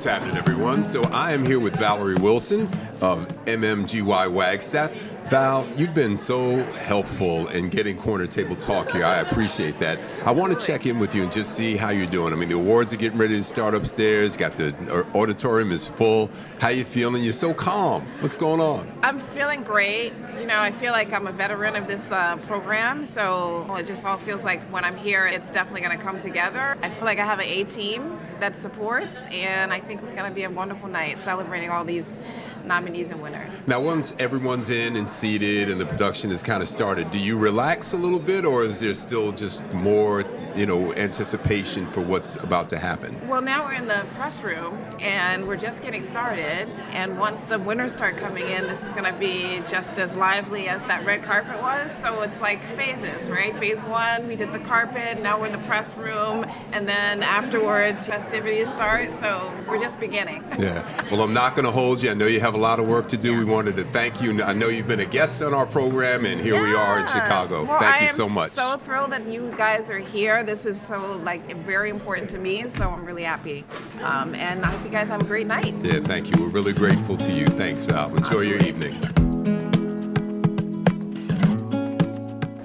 What's happening, everyone? So I am here with Valerie Wilson of MMGY Wagstaff. Val, you've been so helpful in getting Corner Table Talk here. I appreciate that. I want to check in with you and just see how you're doing. I mean, the awards are getting ready to start upstairs. Got the auditorium is full. How you feeling? You're so calm. What's going on? I'm feeling great. You know, I feel like I'm a veteran of this program, so it just all feels like when I'm here, it's definitely going to come together. I feel like I have an A team that supports, and I think it's going to be a wonderful night celebrating all these nominees and winners. Now, once everyone's in and seated and the production has kind of started, do you relax a little bit, or is there still just more, anticipation for what's about to happen? Well, now we're in the press room, and we're just getting started, and once the winners start coming in, this is going to be just as lively as that red carpet was. So it's like phases, right? Phase one, we did the carpet, now we're in the press room, and then afterwards, festivities start, so we're just beginning. Yeah. Well, I'm not going to hold you. I know you have a lot of work to do. We wanted to thank you. I know you've been a guest on our program, and here we are in Chicago. Well, thank you so much. I am so thrilled that you guys are here. This is so very important to me, so I'm really happy. And I hope you guys have a great night. Yeah, thank you. We're really grateful to you. Thanks, Val. Enjoy your evening.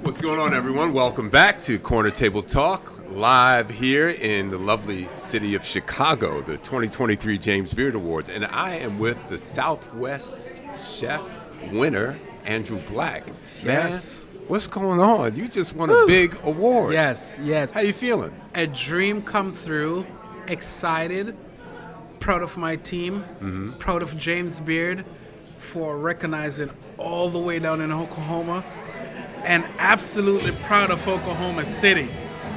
What's going on, everyone? Welcome back to Corner Table Talk, live here in the lovely city of Chicago, the 2023 James Beard Awards. And I am with the Southwest Chef winner, Andrew Black. Yes. Man, what's going on? You just won a big award. Yes. How you feeling? A dream come through, excited, proud of my team, proud of James Beard for recognizing all the way down in Oklahoma, and absolutely proud of Oklahoma City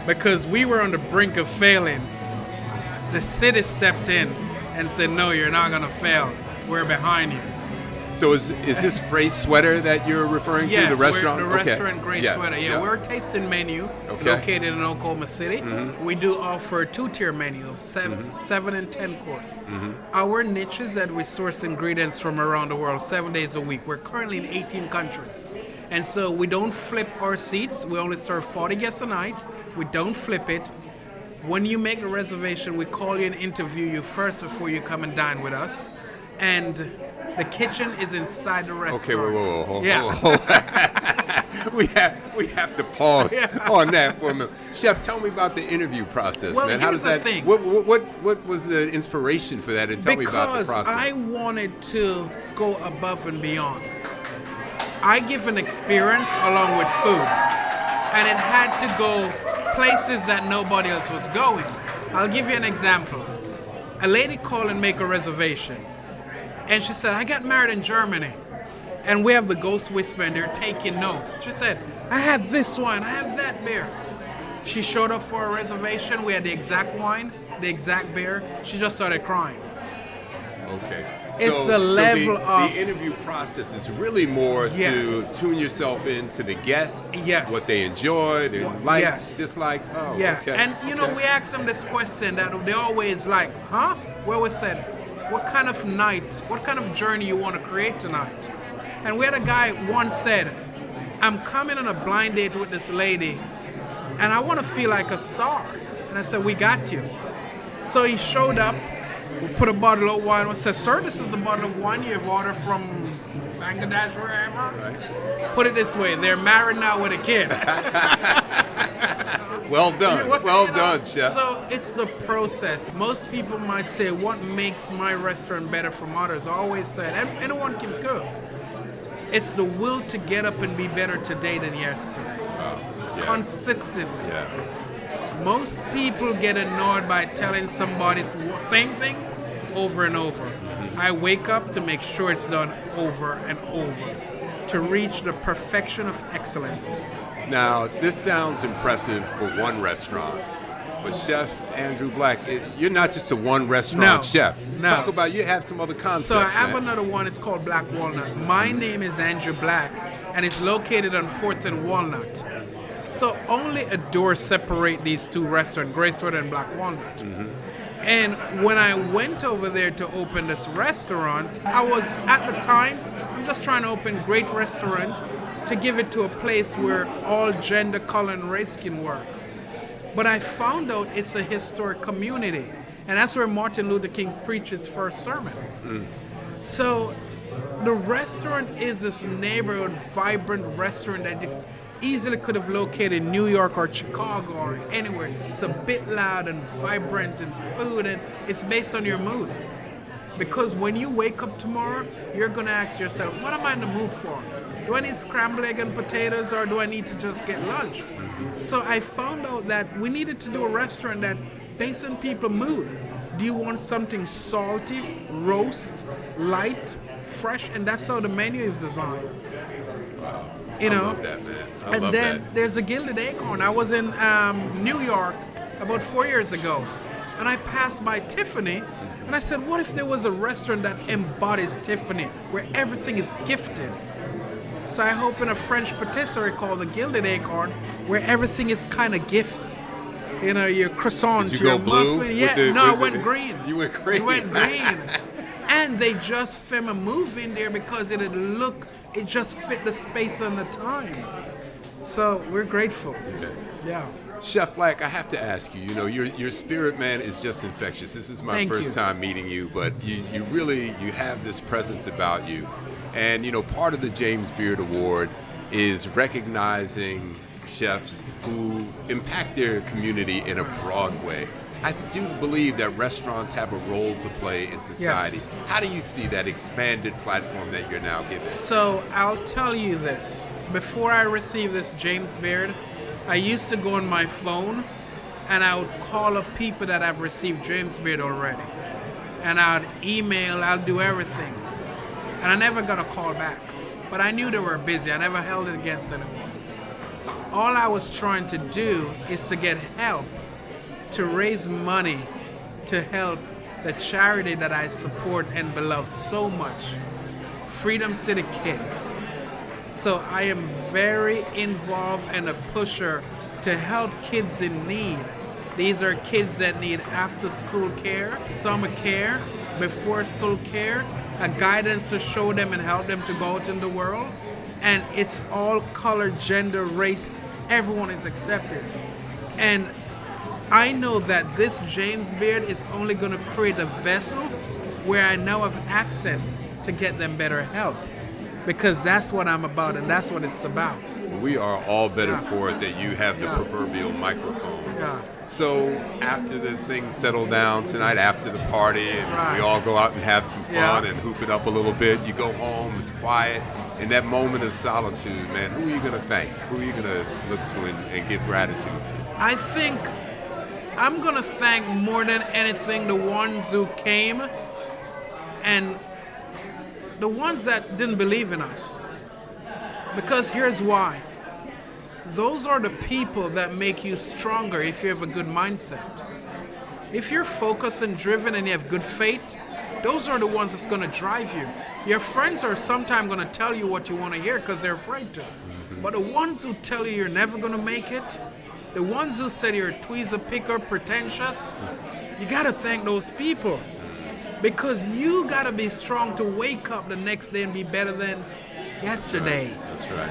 because we were on the brink of failing. The city stepped in and said, no, you're not going to fail. We're behind you. So is this Gray Sweater that you're referring to, yes, the restaurant? The restaurant Gray Sweater. Yeah, we're a tasting menu located in Oklahoma City. We do offer two-tier menu of 7 and 10 course. Our niche is that we source ingredients from around the world 7 days a week. We're currently in 18 countries. And so we don't flip our seats. We only serve 40 guests a night. We don't flip it. When you make a reservation, we call you and interview you first before you come and dine with us. And the kitchen is inside the restaurant. Okay, whoa. Hold on. we have to pause on that for a minute. Chef, tell me about the interview process, well, man. How does that? Thing. What was the inspiration for that? And tell me about the process. Because I wanted to go above and beyond. I give an experience along with food, and it had to go places that nobody else was going. I'll give you an example. A lady called and make a reservation. And she said, I got married in Germany. And we have the ghost whisperer and they're taking notes. She said, I had this wine, I have that beer. She showed up for a reservation. We had the exact wine, the exact beer. She just started crying. Okay. It's the level of... The interview process is really more to tune yourself into the guest, what they enjoy, their likes, dislikes. Oh, okay. And, we asked them this question that they always like, Well, we said, what kind of night, what kind of journey you want to create tonight? And we had a guy once said, I'm coming on a blind date with this lady, and I want to feel like a star. And I said, we got you. So he showed up, we put a bottle of wine, we said, sir, this is the bottle of wine you've ordered from Bangladesh, wherever. Right. Put it this way, they're married now with a kid. Well done. Well done, Chef. So it's the process. Most people might say, what makes my restaurant better from others? I always said, anyone can cook. It's the will to get up and be better today than yesterday. Consistently. Yeah. Most people get annoyed by telling somebody the same thing over and over. I wake up to make sure it's done over and over to reach the perfection of excellence. Now, this sounds impressive for one restaurant, but Chef Andrew Black, you're not just a one-restaurant chef. No. Talk about, you have some other concepts, So I have another one, it's called Black Walnut. My name is Andrew Black, and it's located on 4th and Walnut. So only a door separates these two restaurants, Gray Sweater and Black Walnut. And when I went over there to open this restaurant, I was, at the time, I'm just trying to open a great restaurant to give it to a place where all gender, color, and race can work. But I found out it's a historic community. And that's where Martin Luther King preached his first sermon. So the restaurant is this neighborhood, vibrant restaurant that you easily could have located in New York or Chicago or anywhere. It's a bit loud and vibrant and food, and it's based on your mood. Because when you wake up tomorrow, you're gonna ask yourself, what am I in the mood for? Do I need scrambled egg and potatoes, or do I need to just get lunch? So I found out that we needed to do a restaurant that based on people's mood. Do you want something salty, roast, light, fresh? And that's how the menu is designed. You know? I love that, man. I And love then that. there's a Gilded Acorn. I was in New York about 4 years ago, and I passed by Tiffany, and I said, what if there was a restaurant that embodies Tiffany, where everything is gifted? So I opened a French patisserie called the Gilded Acorn, where everything is kind of gift. You know, your croissant, Did you your go blue muffin. with Yeah, the- no, I with went the- green. You went green. We went green. And they just filmed a movie in there because it just fit the space and the time. So we're grateful. Yeah. Chef Black, I have to ask you, your spirit, man, is just infectious. This is my Thank first you. time meeting you, but you have this presence about you. And, part of the James Beard Award is recognizing chefs who impact their community in a broad way. I do believe that restaurants have a role to play in society. Yes. How do you see that expanded platform that you're now given? So I'll tell you this. Before I received this James Beard, I used to go on my phone and I would call up people that have received James Beard already. And I'd email, I'd do everything. And I never got a call back. But I knew they were busy. I never held it against anyone. All I was trying to do is to get help to raise money to help the charity that I support and beloved so much, Freedom City Kids. So I am very involved and a pusher to help kids in need. These are kids that need after school care, summer care, before school care, a guidance to show them and help them to go out in the world. And it's all color, gender, race, everyone is accepted. And I know that this James Beard is only going to create a vessel where I now have access to get them better help. Because that's what I'm about and that's what it's about. We are all better for it that you have the proverbial microphone. Yeah. So after the things settle down tonight, after the party, and Right. we all go out and have some fun Yeah. and hoop it up a little bit, you go home, it's quiet. In that moment of solitude, man, who are you going to thank? Who are you going to look to and give gratitude to? I think I'm going to thank more than anything the ones who came and the ones that didn't believe in us. Because here's why. Those are the people that make you stronger if you have a good mindset. If you're focused and driven and you have good faith, those are the ones that's going to drive you. Your friends are sometimes going to tell you what you want to hear because they're afraid to. But the ones who tell you you're never going to make it, the ones who said you're a tweezer picker, pretentious, you got to thank those people. Because you got to be strong to wake up the next day and be better than yesterday. That's right.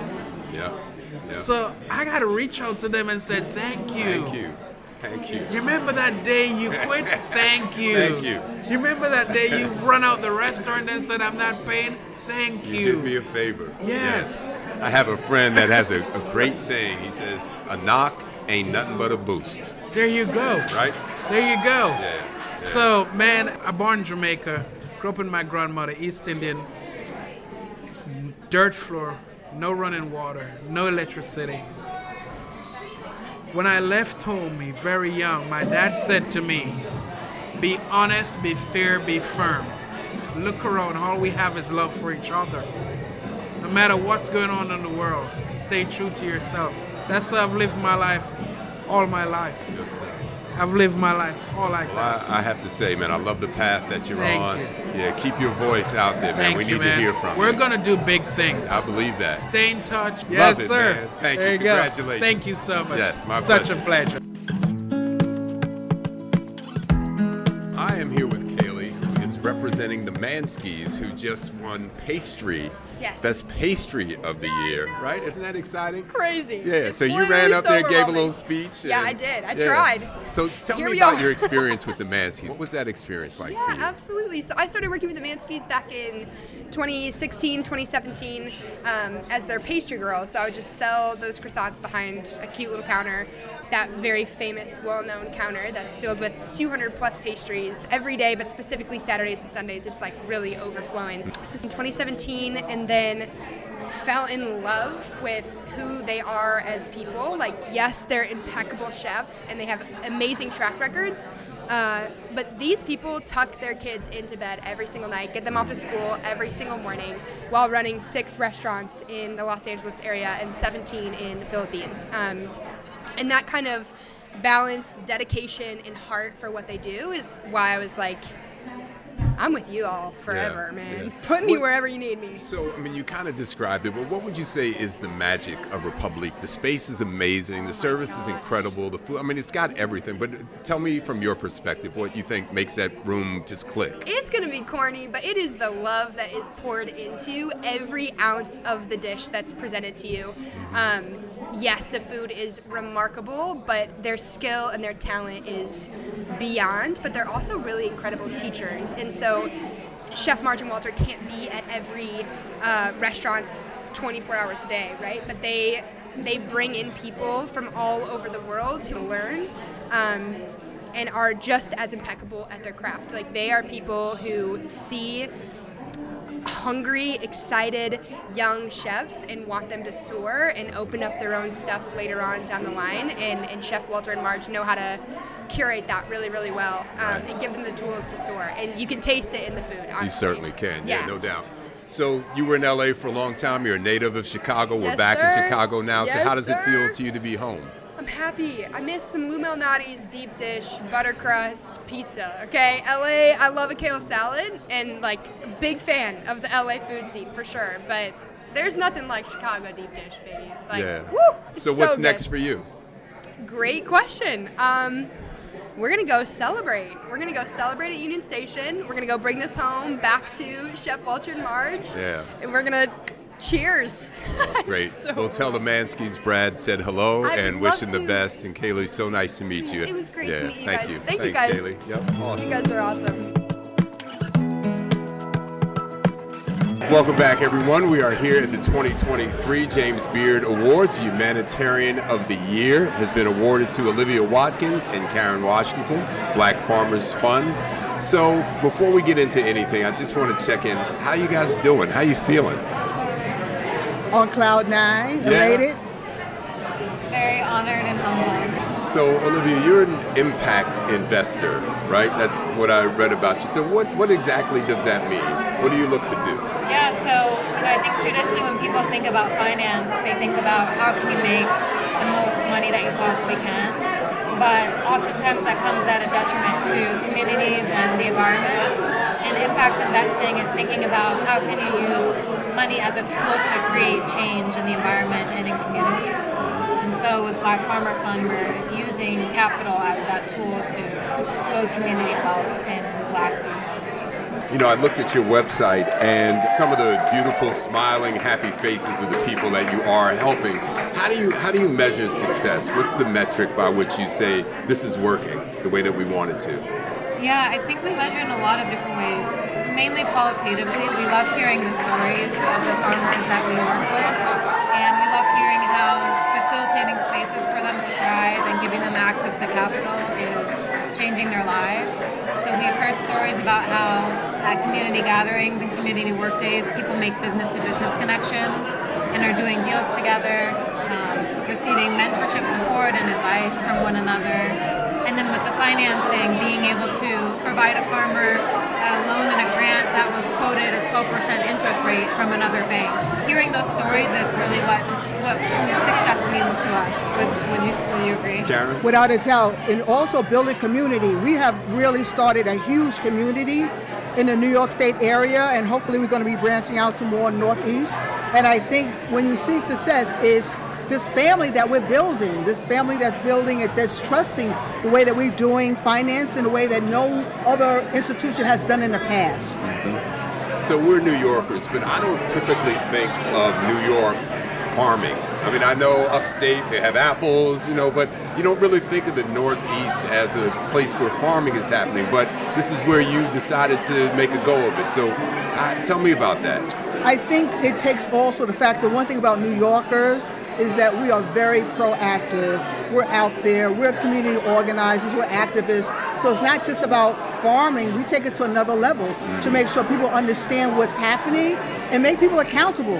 Yeah. So I got to reach out to them and say, thank you. Thank you. Thank you. You remember that day you quit? Thank you. Thank you. You remember that day you run out the restaurant and said, I'm not paying? Thank you. You did me a favor. Yes. I have a friend that has a great saying. He says, a knock ain't nothing but a boost. There you go. Right? There you go. Yeah. So, man, I born in Jamaica, grew up with my grandmother, East Indian, dirt floor, no running water, no electricity. When I left home, very young, my dad said to me, be honest, be fair, be firm. Look around, all we have is love for each other. No matter what's going on in the world, stay true to yourself. That's how I've lived my life, all my life. Yes, sir. I've lived my life all like that. Well, I have to say, man, I love the path that you're Thank on. you. Yeah, keep your voice out there, man. Thank We you, need man. to hear from We're you. going to do big things. I believe that. Stay in touch. Love Yes, it, sir. man. Thank there you. go. Congratulations. Thank you so much. Yes, my Such pleasure. a pleasure. I am here with Kaylee, who is representing representing the Manskys, who just won pastry. Yes. Best pastry of the year, right? Isn't that exciting? Crazy. Yeah, It's so you literally ran up so there, gave a overwhelming. little speech. Yeah, I did. I tried. So tell Here me we about are. your experience with the Manskys. What was that experience like for Yeah, you? absolutely. So I started working with the Manskys back in 2016, 2017 as their pastry girl. So I would just sell those croissants behind a cute little counter, that very famous, well-known counter that's filled with 200 plus pastries every day, but specifically Saturdays and Sundays, it's like really overflowing. So in 2017, and then fell in love with who they are as people. Like, yes, they're impeccable chefs and they have amazing track records, but these people tuck their kids into bed every single night, get them off to school every single morning, while running 6 restaurants in the Los Angeles area and 17 in the Philippines. And that kind of balance, dedication, and heart for what they do is why I was like, I'm with you all forever, man. yeah. Put me What- wherever you need me. So, I mean, you kind of described it, but what would you say is the magic of Republique? The space is amazing, the service is incredible, the food, I mean, it's got everything, but tell me from your perspective what you think makes that room just click. It's gonna be corny, but it is the love that is poured into every ounce of the dish that's presented to you. Yes, the food is remarkable, but their skill and their talent is beyond, but they're also really incredible teachers. And so Chef Margin Walter can't be at every restaurant 24 hours a day, right? But they bring in people from all over the world to learn and are just as impeccable at their craft. Like, they are people who see hungry, excited young chefs and want them to soar and open up their own stuff later on down the line. And Chef Walter and Marge know how to curate that really, really well and give them the tools to soar. And you can taste it in the food, honestly. You certainly can, yeah, Yeah. no doubt. So you were in LA for a long time, you're a native of Chicago, we're Yes, back sir. in Chicago now, so Yes, how does it feel sir. to you to be home? I'm happy. I miss some Lou Malnati's deep dish, butter crust, pizza. Okay, LA, I love a kale salad and like big fan of the LA food scene for sure. But there's nothing like Chicago deep dish, baby. Like, Yeah. woo, it's So what's good. next for you? Great question. We're gonna go celebrate. We're gonna go celebrate at Union Station. We're gonna go bring this home back to Chef Walter and Marge. Yeah. And we're gonna cheers. Great. So- We'll tell the Manskys Brad said hello I would and love wish him the to. best. And Kaylee, so nice to meet you. It was great yeah, to meet you thank guys. You. Thank you, Thanks, guys. Kaylee. Yep, awesome. You guys are awesome. Welcome back, everyone. We are here at the 2023 James Beard Awards. Humanitarian of the Year has been awarded to Olivia Watkins and Karen Washington, Black Farmers Fund. So before we get into anything, I just want to check in. How you guys doing? How you feeling? On cloud 9, Yeah. elated. Very honored and humbled. So Olivia, you're an impact investor, right? That's what I read about you. So what exactly does that mean? What do you look to do? Yeah, so I think traditionally when people think about finance, they think about how can you make the most money that you possibly can. But oftentimes that comes at a detriment to communities and the environment. And impact investing is thinking about how can you use money as a tool to create change in the environment and in communities. And so with Black Farmer Fund, we're using capital as that tool to build community health and Black food communities. You know, I looked at your website and some of the beautiful, smiling, happy faces of the people that you are helping. How do you measure success? What's the metric by which you say this is working the way that we want it to? Yeah, I think we measure in a lot of different ways. Mainly qualitatively, we love hearing the stories of the farmers that we work with, and we love hearing how facilitating spaces for them to thrive and giving them access to capital is changing their lives. So we've heard stories about how at community gatherings and community work days, people make business-to-business connections and are doing deals together, receiving mentorship support and advice from one another. And then with the financing, being able to provide a farmer a loan and a grant that was quoted a 12% interest rate from another bank. Hearing those stories is really what success means to us. Would you agree? Karen? Without a doubt. And also building community. We have really started a huge community in the New York State area, and hopefully we're going to be branching out to more Northeast. And I think when you see success is this family that we're building, this family that's building it, that's trusting the way that we're doing finance in a way that no other institution has done in the past. So we're New Yorkers, but I don't typically think of New York farming. I mean, I know upstate they have apples, but you don't really think of the Northeast as a place where farming is happening. But this is where you decided to make a go of it. So tell me about that. I think it takes also the fact that one thing about New Yorkers is that we are very proactive. We're out there, we're community organizers, we're activists. So it's not just about farming, we take it to another level to make sure people understand what's happening and make people accountable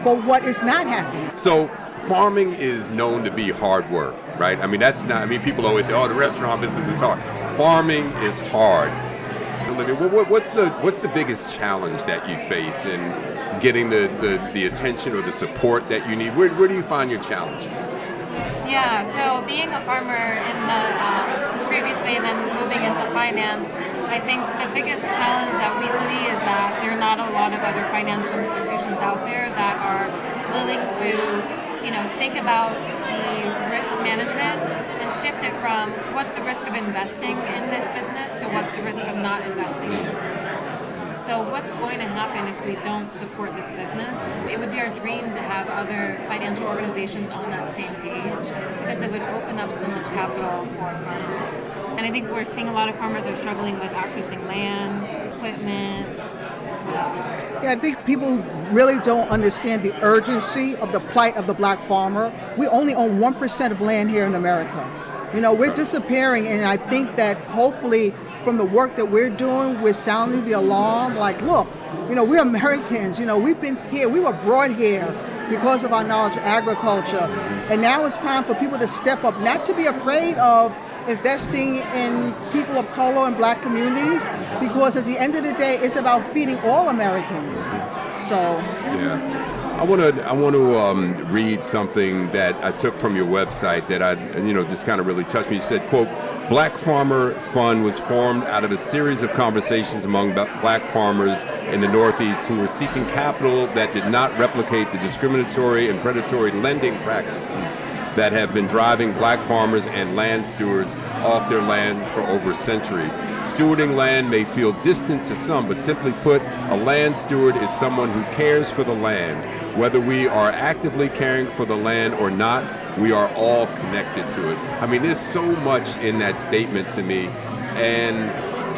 for what is not happening. So farming is known to be hard work, right? I mean, people always say, oh, the restaurant business is hard. Farming is hard. Olivia, what's the biggest challenge that you face in getting the attention or the support that you need? Where do you find your challenges? Yeah, so being a farmer in the previously and then moving into finance, I think the biggest challenge that we see is that there are not a lot of other financial institutions out there that are willing to, think about the risk management and shift it from what's the risk of investing in this business to what's the risk of not investing in this business. So what's going to happen if we don't support this business? It would be our dream to have other financial organizations on that same page because it would open up so much capital for farmers. And I think we're seeing a lot of farmers are struggling with accessing land, equipment. Yeah, I think people really don't understand the urgency of the plight of the black farmer. We only own 1% of land here in America. We're disappearing, and I think that hopefully from the work that we're doing, we're sounding the alarm, like, look, we're Americans, we've been here, we were brought here because of our knowledge of agriculture, and now it's time for people to step up, not to be afraid of investing in people of color and black communities, because at the end of the day, it's about feeding all Americans. So yeah. I want to read something that I took from your website that just kind of really touched me. You said, quote, Black Farmer Fund was formed out of a series of conversations among black farmers in the Northeast who were seeking capital that did not replicate the discriminatory and predatory lending practices that have been driving black farmers and land stewards off their land for over a century. Stewarding land may feel distant to some, but simply put, a land steward is someone who cares for the land. Whether we are actively caring for the land or not, we are all connected to it. I mean, there's so much in that statement to me, and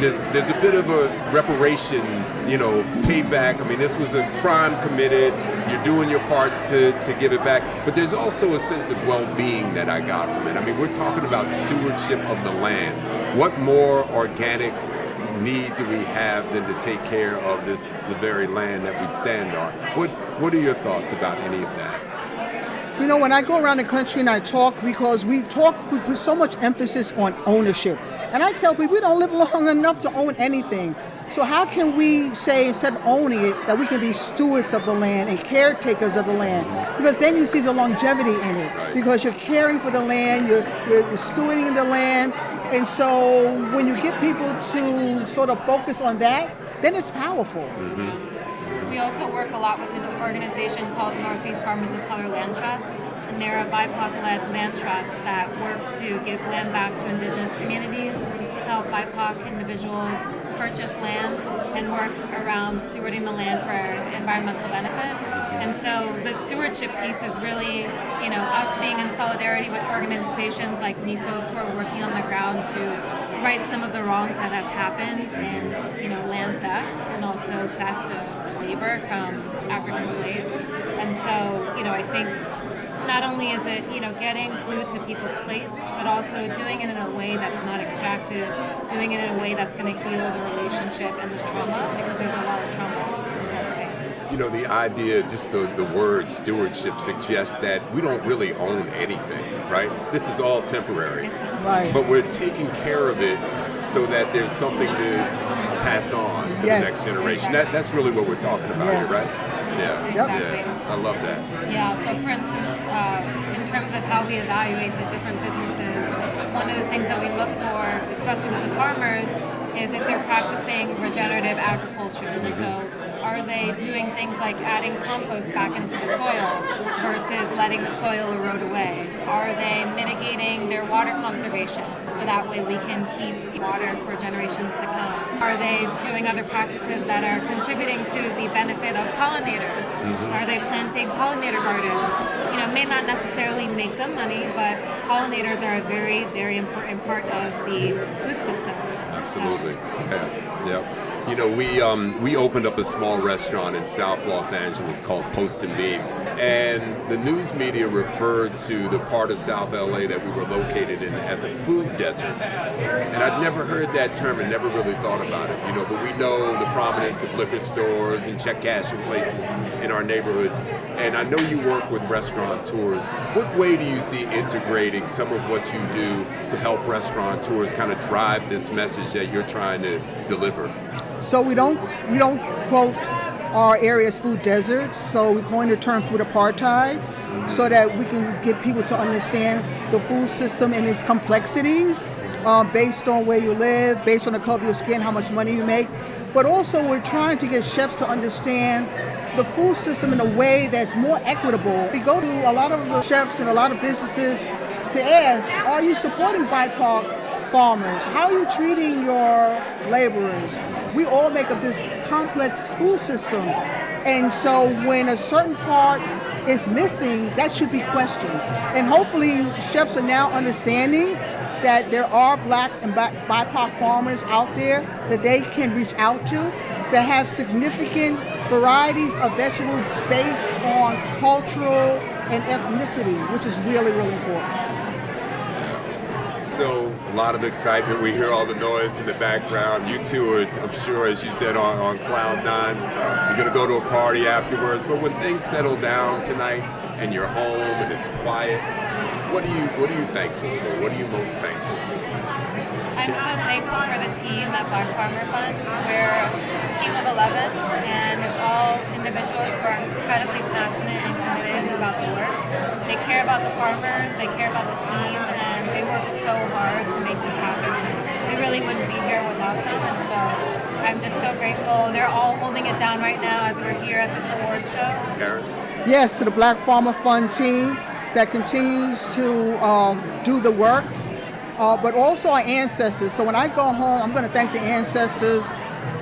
there's a bit of a reparation, payback. I mean, this was a crime committed. You're doing your part to give it back. But there's also a sense of well-being that I got from it. I mean, we're talking about stewardship of the land. What more organic need do we have than to take care of the very land that we stand on? What are your thoughts about any of that? When I go around the country and I talk, because we put so much emphasis on ownership. And I tell people we don't live long enough to own anything. So how can we say, instead of owning it, that we can be stewards of the land and caretakers of the land? Because then you see the longevity in it. Right. Because you're caring for the land, you're stewarding the land. And so when you get people to sort of focus on that, then it's powerful. Mm-hmm. We also work a lot with an organization called Northeast Farmers of Color Land Trust, and they're a BIPOC-led land trust that works to give land back to indigenous communities, help BIPOC individuals purchase land, and work around stewarding the land for environmental benefit. And so the stewardship piece is really, us being in solidarity with organizations like NEFOC who are working on the ground to right some of the wrongs that have happened in, land theft and also theft of labor from African slaves. And so, I think not only is it, getting food to people's plates, but also doing it in a way that's not extractive, doing it in a way that's going to heal the relationship and the trauma, because there's a lot of trauma in that space. The idea, just the word stewardship suggests that we don't really own anything, right? This is all temporary. Right. But we're taking care of it so that there's something to pass on to the next generation. That's really what we're talking about here, right? Yeah. Exactly. Yeah. I love that. Yeah, so for instance, in terms of how we evaluate the different businesses, one of the things that we look for, especially with the farmers, is if they're practicing regenerative agriculture. So are Are they doing things like adding compost back into the soil versus letting the soil erode away? Are they mitigating their water conservation so that way we can keep water for generations to come? Are they doing other practices that are contributing to the benefit of pollinators? Are they planting pollinator gardens? You know, may not necessarily make them money, but pollinators are a very, very important part of the food system. Absolutely. Yeah. You know, we opened up a small restaurant in South Los Angeles called Post and Beam, and the news media referred to the part of South LA that we were located in as a food desert. And I'd never heard that term and never really thought about it, you know, but we know the prominence of liquor stores and check cashing places in our neighborhoods. And I know you work with restaurateurs. What way do you see integrating some of what you do to help restaurateurs kind of drive this message that you're trying to deliver? So we don't quote our area as food deserts. So we're going to term food apartheid, so that we can get people to understand the food system and its complexities, based on where you live, based on the color of your skin, how much money you make. But also we're trying to get chefs to understand the food system in a way that's more equitable. We go to a lot of the chefs and a lot of businesses to ask, are you supporting BIPOC farmers? How are you treating your laborers? We all make up this complex food system. And so when a certain part is missing, that should be questioned. And hopefully chefs are now understanding that there are Black and BIPOC farmers out there that they can reach out to that have significant varieties of vegetables based on cultural and ethnicity, which is really, really important. So a lot of excitement. We hear all the noise in the background. You two are, I'm sure, as you said, on cloud nine. You're going to go to a party afterwards. But when things settle down tonight and you're home and it's quiet, what are you thankful for? What are you most thankful for? I'm so thankful for the team at Black Farmer Fund. We're a team of 11, and it's all individuals who are incredibly passionate and committed about the work. They care about the farmers, they care about the team, and they work so hard to make this happen. We really wouldn't be here without them, and so I'm just so grateful. They're all holding it down right now as we're here at this award show. Karen? Yes, to the Black Farmer Fund team that continues to do the work, but also our ancestors. So when I go home, I'm going to thank the ancestors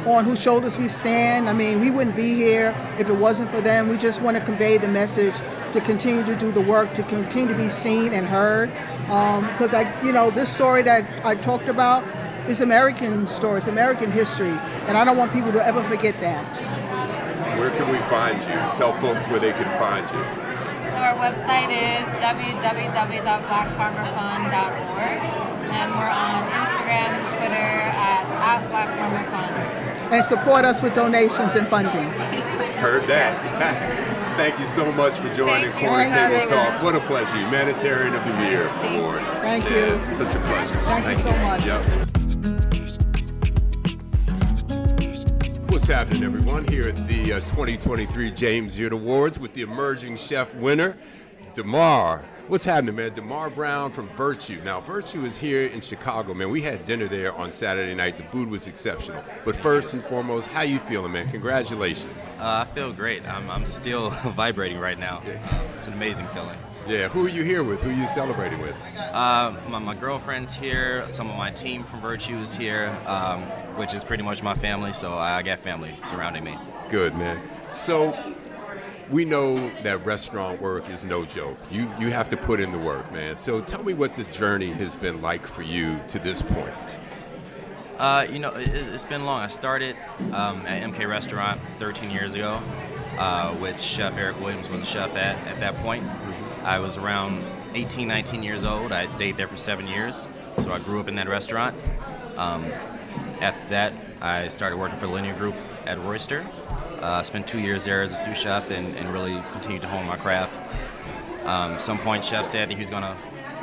on whose shoulders we stand. I mean, we wouldn't be here if it wasn't for them. We just want to convey the message to continue to do the work, to continue to be seen and heard. Because this story that I talked about is American story, it's American history, and I don't want people to ever forget that. Where can we find you? Tell folks where they can find you. So our website is www.blackfarmerfund.org, and we're on Instagram and Twitter at @blackfarmerfund. And support us with donations and funding. Heard that. Thank you so much for joining Corner Table Talk. What a pleasure. Humanitarian of the Year Award. Thank you. Such a pleasure. Thank you so much. Yep. What's happening, everyone? Here at the 2023 James Beard Awards with the Emerging Chef winner, Damarr. What's happening, man? Damarr Brown from Virtue. Now, Virtue is here in Chicago, man. We had dinner there on Saturday night. The food was exceptional. But first and foremost, how you feeling, man? Congratulations. I feel great. I'm still vibrating right now. It's an amazing feeling. Yeah, who are you here with? Who are you celebrating with? My girlfriend's here. Some of my team from Virtue is here, which is pretty much my family, so I got family surrounding me. Good, man. So we know that restaurant work is no joke. You have to put in the work, man. So tell me what the journey has been like for you to this point. It's been long. I started at MK Restaurant 13 years ago, which Chef Erick Williams was a chef at that point. I was around 18, 19 years old. I stayed there for 7 years, so I grew up in that restaurant. After that, I started working for the Linear Group at Royster. Spent 2 years there as a sous chef and really continued to hone my craft. Some point, Chef said that he was going to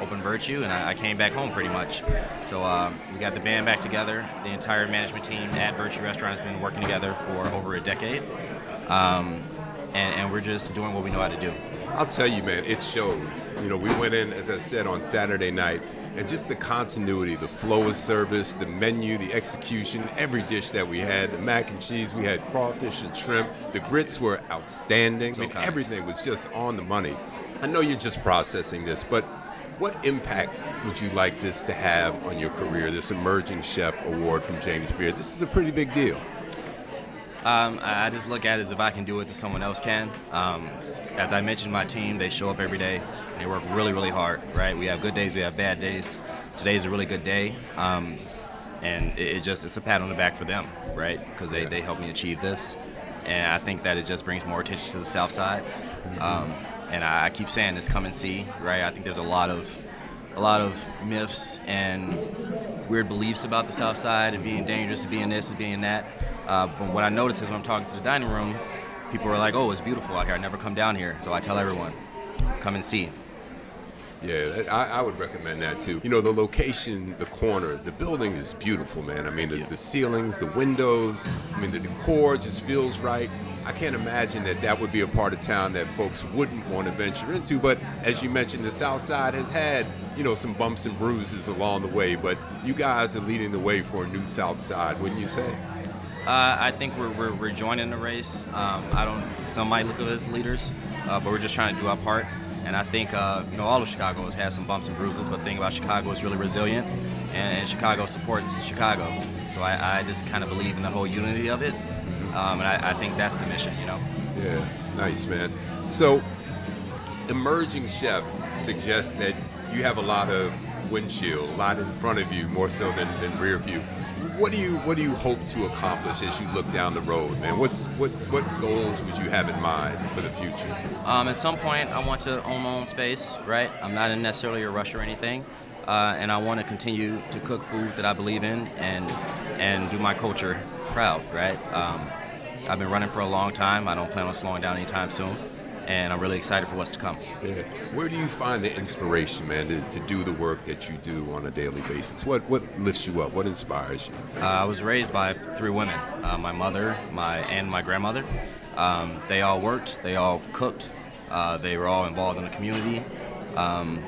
open Virtue, and I came back home pretty much. So we got the band back together. The entire management team at Virtue Restaurant has been working together for over a decade. And we're just doing what we know how to do. I'll tell you, man, it shows. You know, we went in, as I said, on Saturday night, and just the continuity, the flow of service, the menu, the execution, every dish that we had, the mac and cheese, we had crawfish and shrimp, the grits were outstanding. I mean, everything was just on the money. I know you're just processing this, but what impact would you like this to have on your career, this Emerging Chef Award from James Beard? This is a pretty big deal. I just look at it as if I can do it, that someone else can. As I mentioned, my team, they show up every day. They work really, really hard, right? We have good days, we have bad days. Today's a really good day. And it's a pat on the back for them, right? Because they helped me achieve this. And I think that it just brings more attention to the South Side. And I keep saying this, come and see, right? I think there's a lot of myths and weird beliefs about the South Side and being dangerous and being this and being that. But what I notice is when I'm talking to the dining room, people are like, oh, it's beautiful out here. I never come down here. So I tell everyone, come and see. Yeah, I would recommend that too. You know, the location, the corner, the building is beautiful, man. I mean, the ceilings, the windows, I mean, the decor just feels right. I can't imagine that would be a part of town that folks wouldn't want to venture into. But as you mentioned, the South Side has had, you know, some bumps and bruises along the way. But you guys are leading the way for a new South Side, wouldn't you say? I think we're joining the race. Some might look at us as leaders, but we're just trying to do our part. And I think, all of Chicago has had some bumps and bruises, but the thing about Chicago is really resilient, and Chicago supports Chicago. So I just kind of believe in the whole unity of it, and I think that's the mission, you know. Yeah, nice, man. So, Emerging Chef suggests that you have a lot of windshield, a lot in front of you, more so than rear view. What do you hope to accomplish as you look down the road, man? What goals would you have in mind for the future? At some point, I want to own my own space, right? I'm not in necessarily a rush or anything, and I want to continue to cook food that I believe in and do my culture proud, right? I've been running for a long time. I don't plan on slowing down anytime soon, and I'm really excited for what's to come. Yeah. Where do you find the inspiration, man, to do the work that you do on a daily basis? What lifts you up? What inspires you? I was raised by 3 women, my mother, and my grandmother. They all worked, they all cooked, they were all involved in the community,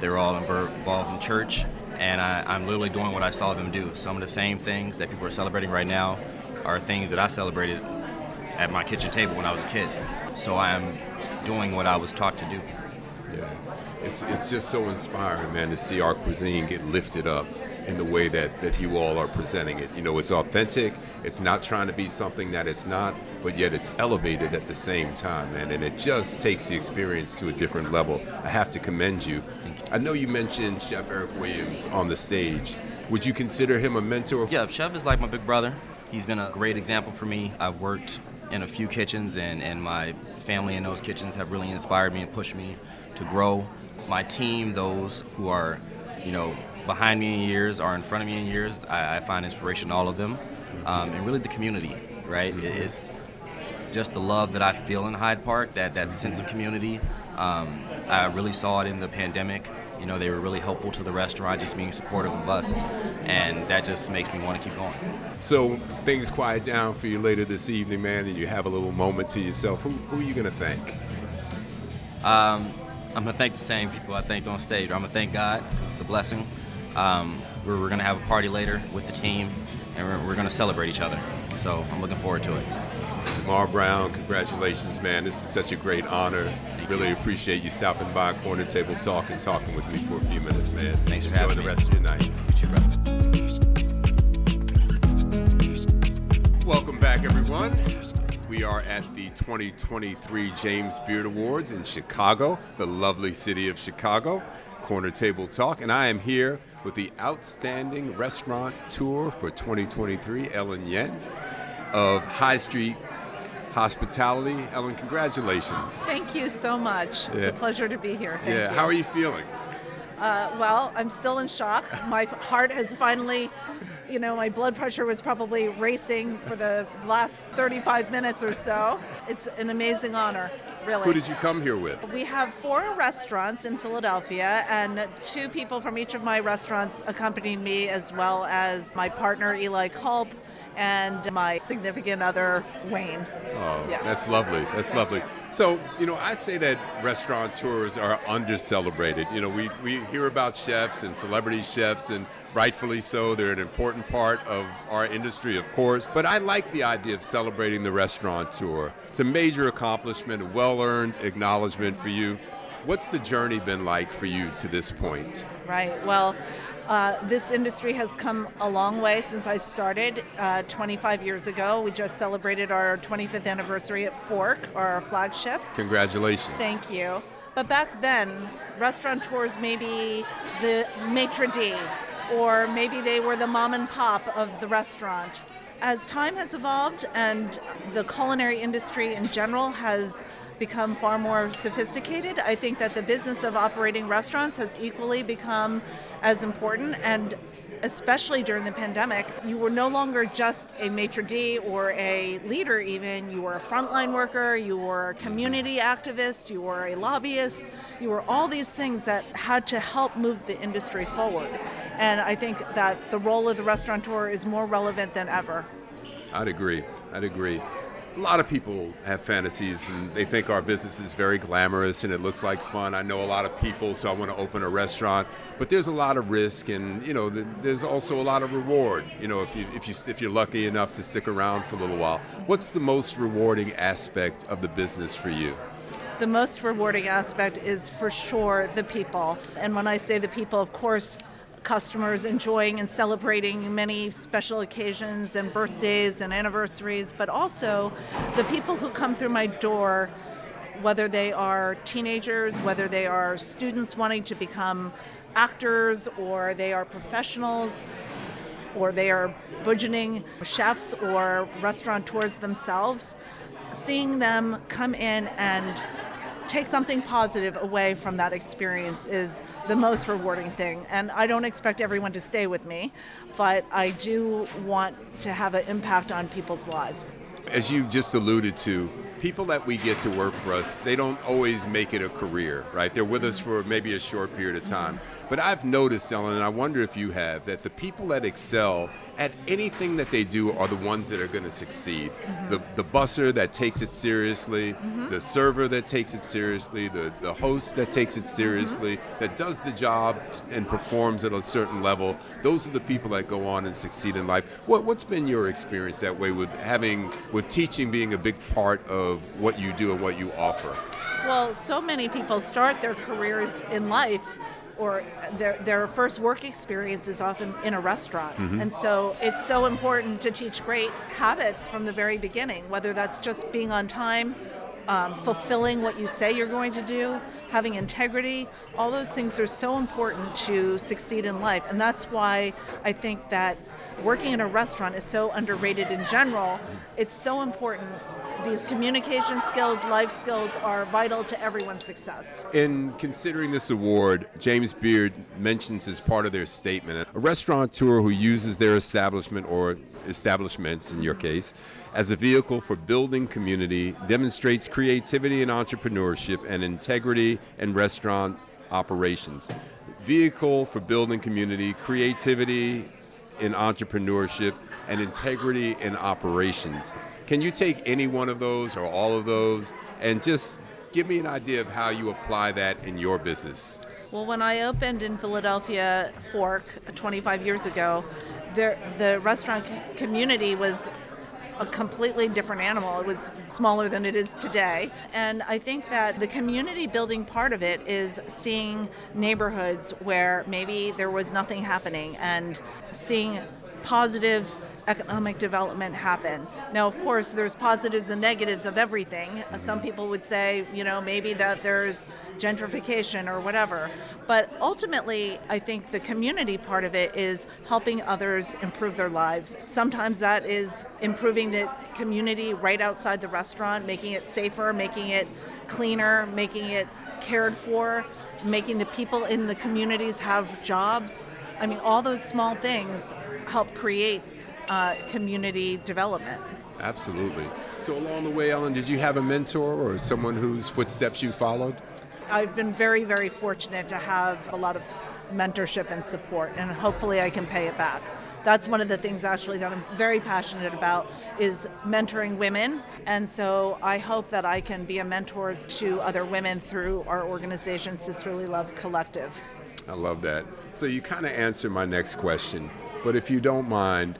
they were all involved in the church, and I'm literally doing what I saw them do. Some of the same things that people are celebrating right now are things that I celebrated at my kitchen table when I was a kid. So I am doing what I was taught to do. Yeah, it's just so inspiring, man, to see our cuisine get lifted up in the way that you all are presenting it. You know, it's authentic, it's not trying to be something that it's not, but yet it's elevated at the same time, man, and it just takes the experience to a different level. I have to commend you. I know you mentioned Chef Erick Williams on the stage. Would you consider him a mentor? Yeah, Chef is like my big brother. He's been a great example for me. I've worked in a few kitchens, and my family in those kitchens have really inspired me and pushed me to grow. My team, those who are, behind me in years or in front of me in years, I find inspiration in all of them. And really the community, right? It's just the love that I feel in Hyde Park, that sense of community. I really saw it in the pandemic. They were really helpful to the restaurant, just being supportive of us, and that just makes me want to keep going. So things quiet down for you later this evening, man, and you have a little moment to yourself. Who are you going to thank? I'm going to thank the same people I thanked on stage. I'm going to thank God, because it's a blessing. We're going to have a party later with the team, and we're going to celebrate each other. So I'm looking forward to it. Damarr Brown, congratulations, man. This is such a great honor. Really appreciate you stopping by Corner Table Talk and talking with me for a few minutes, man. Thanks for having me. Enjoy the rest of your night. You too, brother. Welcome back, everyone. We are at the 2023 James Beard Awards in Chicago, the lovely city of Chicago. Corner Table Talk, and I am here with the Outstanding Restaurant Tour for 2023, Ellen Yen of High Street Hospitality. Ellen, congratulations. Thank you so much. It's a pleasure to be here. Thank you. How are you feeling? Well, I'm still in shock. My heart has finally, my blood pressure was probably racing for the last 35 minutes or so. It's an amazing honor, really. Who did you come here with? We have 4 restaurants in Philadelphia, and 2 people from each of my restaurants accompanied me, as well as my partner, Eli Culp, and my significant other, Wayne. Oh, Yeah. that's lovely. That's lovely. So, I say that restaurateurs are under-celebrated. We hear about chefs and celebrity chefs, and rightfully so. They're an important part of our industry, of course. But I like the idea of celebrating the restaurateur. It's a major accomplishment, a well-earned acknowledgement for you. What's the journey been like for you to this point? Right. Well, this industry has come a long way since I started 25 years ago. We just celebrated our 25th anniversary at Fork, our flagship. Congratulations. Thank you. But back then, restaurateurs may be the maitre d', or maybe they were the mom and pop of the restaurant. As time has evolved and the culinary industry in general has become far more sophisticated, I think that the business of operating restaurants has equally become as important, and especially during the pandemic, you were no longer just a maitre d' or a leader even. You were a frontline worker, you were a community activist, you were a lobbyist, you were all these things that had to help move the industry forward. And I think that the role of the restaurateur is more relevant than ever. I'd agree. A lot of people have fantasies and they think our business is very glamorous and it looks like fun. I know a lot of people, so I want to open a restaurant, but there's a lot of risk, and there's also a lot of reward. If you're lucky enough to stick around for a little while. What's the most rewarding aspect of the business for you? The most rewarding aspect is for sure the people. And when I say the people, of course, customers enjoying and celebrating many special occasions and birthdays and anniversaries, but also the people who come through my door, whether they are teenagers, whether they are students wanting to become actors, or they are professionals, or they are burgeoning chefs or restaurateurs themselves. Seeing them come in and take something positive away from that experience is the most rewarding thing. And I don't expect everyone to stay with me, but I do want to have an impact on people's lives. As you just alluded to, people that we get to work for us, they don't always make it a career, right? They're with us for maybe a short period of time. But I've noticed, Ellen, and I wonder if you have, that the people that excel at anything that they do are the ones that are going to succeed. The busser that takes it seriously, the server that takes it seriously, the host that takes it seriously, that does the job and performs at a certain level. Those are the people that go on and succeed in life. What's been your experience that way with teaching being a big part of what you do and what you offer? Well, so many people start their careers in life, or their first work experience is often in a restaurant. And so it's so important to teach great habits from the very beginning, whether that's just being on time, fulfilling what you say you're going to do, having integrity. All those things are so important to succeed in life. And that's why I think that working in a restaurant is so underrated in general. It's so important. These communication skills, life skills are vital to everyone's success. In considering this award, James Beard mentions as part of their statement, a restaurateur who uses their establishment or establishments, in your case, as a vehicle for building community, demonstrates creativity and entrepreneurship and integrity in restaurant operations. Vehicle for building community, creativity in entrepreneurship, and integrity in operations. Can you take any one of those or all of those and just give me an idea of how you apply that in your business? Well, when I opened in Philadelphia, Fork, 25 years ago, the restaurant community was a completely different animal. It was smaller than it is today. And I think that the community building part of it is seeing neighborhoods where maybe there was nothing happening and seeing positive economic development happen. Now, of course, there's positives and negatives of everything. Some people would say, maybe that there's gentrification or whatever. But ultimately, I think the community part of it is helping others improve their lives. Sometimes that is improving the community right outside the restaurant, making it safer, making it cleaner, making it cared for, making the people in the communities have jobs. I mean, all those small things help create community development. Absolutely. So along the way, Ellen, did you have a mentor or someone whose footsteps you followed? I've been very, very fortunate to have a lot of mentorship and support, and hopefully I can pay it back. that's one of the things actually that I'm very passionate about is mentoring women. And so I hope that I can be a mentor to other women through our organization, Sisterly Love Collective. I love that. So you kind of answered my next question, but if you don't mind,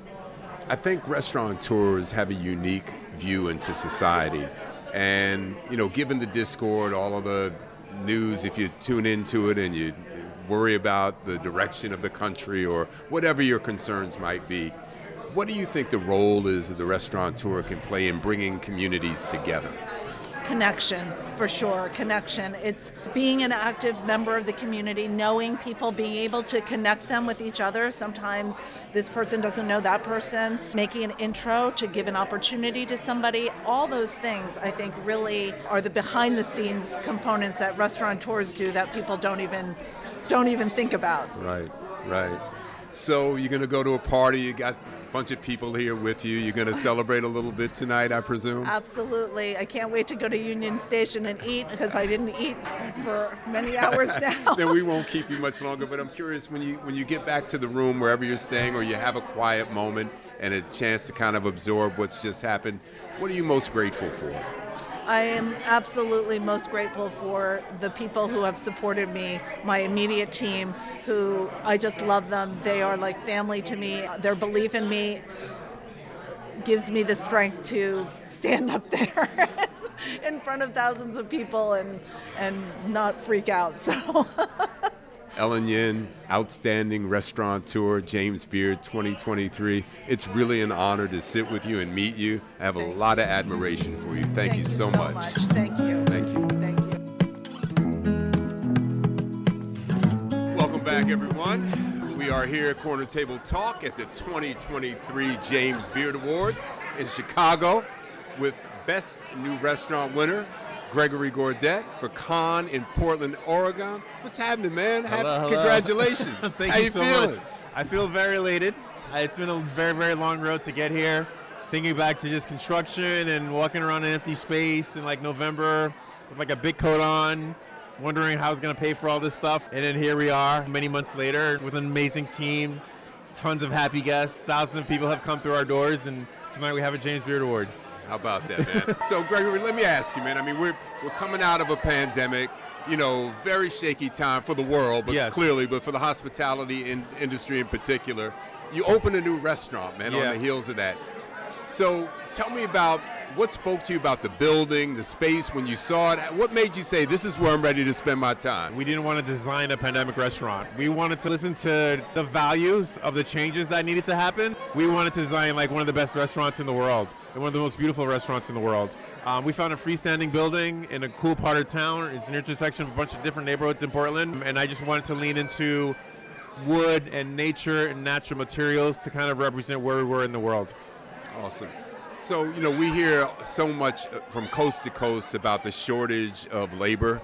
I think restaurateurs have a unique view into society. And, given the discord, all of the news, if you tune into it and you worry about the direction of the country or whatever your concerns might be, what do you think the role is that the restaurateur can play in bringing communities together? Connection, for sure. Connection. It's being an active member of the community, knowing people, being able to connect them with each other. Sometimes this person doesn't know that person. Making an intro to give an opportunity to somebody. All those things, I think, really are the behind-the-scenes components that restaurateurs do that people don't even think about. Right. So you're going to go to a party, you got a bunch of people here with you. You're going to celebrate a little bit tonight, I presume? Absolutely. I can't wait to go to Union Station and eat because I didn't eat for many hours now. Then we won't keep you much longer, but I'm curious, when you get back to the room, wherever you're staying, or you have a quiet moment and a chance to kind of absorb what's just happened, what are you most grateful for? I am absolutely most grateful for the people who have supported me, my immediate team, who I just love them. They are like family to me. Their belief in me gives me the strength to stand up there in front of thousands of people and not freak out. So. Ellen Yin, outstanding restaurateur, James Beard 2023. It's really an honor to sit with you and meet you. I have a lot of admiration for you. Thank you so much. Thank you. Thank you. Thank you. Welcome back, everyone. We are here at Corner Table Talk at the 2023 James Beard Awards in Chicago with Best New Restaurant winner, Gregory Gourdet, for Cannes in Portland, Oregon. What's happening, man? Hello. Congratulations. Thank How you you so feeling? much. I feel very elated. It's been a very, very long road to get here. Thinking back to just construction and walking around an empty space in like November with like a big coat on, wondering how I was going to pay for all this stuff. And then here we are many months later with an amazing team, tons of happy guests, thousands of people have come through our doors, and tonight we have a James Beard Award. How about that, man? So, Gregory, let me ask you, man. I mean, we're coming out of a pandemic, very shaky time for the world, but Yes. clearly, but for the hospitality industry in particular. You opened a new restaurant, man, on Yeah. the heels of that. So, tell me about what spoke to you about the building, the space, when you saw it. What made you say, this is where I'm ready to spend my time? We didn't want to design a pandemic restaurant. We wanted to listen to the values of the changes that needed to happen. We wanted to design like one of the best restaurants in the world and one of the most beautiful restaurants in the world. We found a freestanding building in a cool part of town. It's an intersection of a bunch of different neighborhoods in Portland, and I just wanted to lean into wood and nature and natural materials to kind of represent where we were in the world. Awesome. So, we hear so much from coast to coast about the shortage of labor,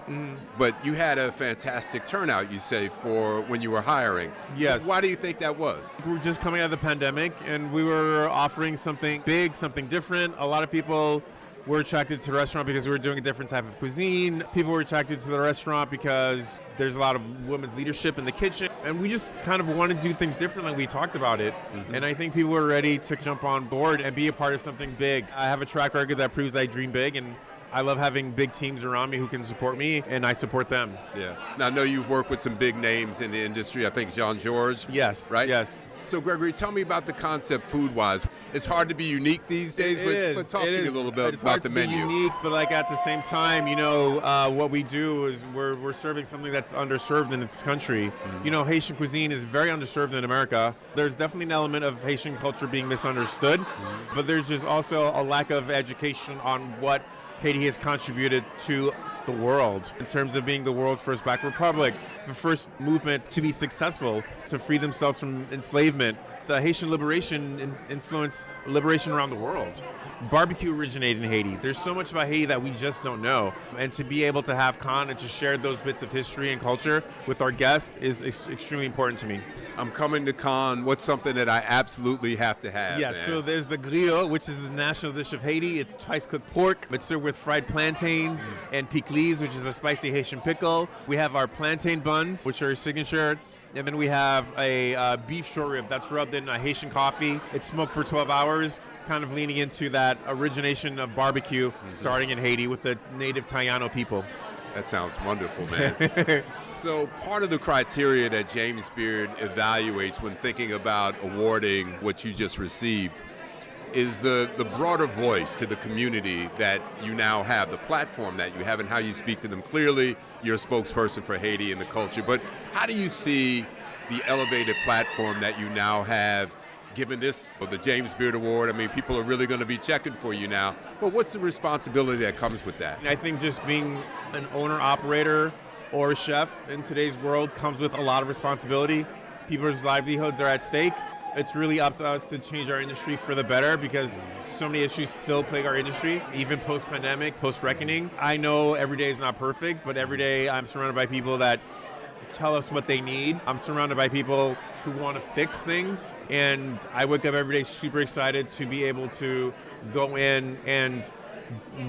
but you had a fantastic turnout, you say, for when you were hiring. Yes. Why do you think that was? We were just coming out of the pandemic, and we were offering something big, something different. A lot of people were attracted to the restaurant because we were doing a different type of cuisine. People were attracted to the restaurant because there's a lot of women's leadership in the kitchen. And we just kind of wanted to do things differently. We talked about it. And I think people were ready to jump on board and be a part of something big. I have a track record that proves I dream big, and I love having big teams around me who can support me, and I support them. Yeah. Now, I know you've worked with some big names in the industry. I think Jean-Georges. Yes. Right? Yes. So, Gregory, tell me about the concept food-wise. It's hard to be unique these days, but talk to me a little bit It's about hard the to menu. Be unique, but like at the same time, what we do is we're serving something that's underserved in this country. Haitian cuisine is very underserved in America. There's definitely an element of Haitian culture being misunderstood, but there's just also a lack of education on what Haiti has contributed to the world in terms of being the world's first Black republic, the first movement to be successful, to free themselves from enslavement. The Haitian liberation influenced liberation around the world. Barbecue originated in Haiti. There's so much about Haiti that we just don't know. And to be able to have Cannes and to share those bits of history and culture with our guests is extremely important to me. I'm coming to Cannes. What's something that I absolutely have to have? Yes, man? so there's the griot, which is the national dish of Haiti. It's twice cooked pork. It's served with fried plantains and pickles, which is a spicy Haitian pickle. We have our plantain buns, which are signature. And then we have a beef short rib that's rubbed in Haitian coffee. It's smoked for 12 hours, kind of leaning into that origination of barbecue, starting in Haiti with the native Taino people. That sounds wonderful, man. So part of the criteria that James Beard evaluates when thinking about awarding what you just received is the broader voice to the community that you now have, the platform that you have, and how you speak to them. Clearly, you're a spokesperson for Haiti and the culture, but how do you see the elevated platform that you now have, given this, the James Beard Award? I mean, people are really going to be checking for you now, but what's the responsibility that comes with that? I think just being an owner-operator or a chef in today's world comes with a lot of responsibility. People's livelihoods are at stake. It's really up to us to change our industry for the better, because so many issues still plague our industry, even post-pandemic, post-reckoning. I know every day is not perfect, but every day I'm surrounded by people that tell us what they need. I'm surrounded by people who want to fix things, and I wake up every day super excited to be able to go in and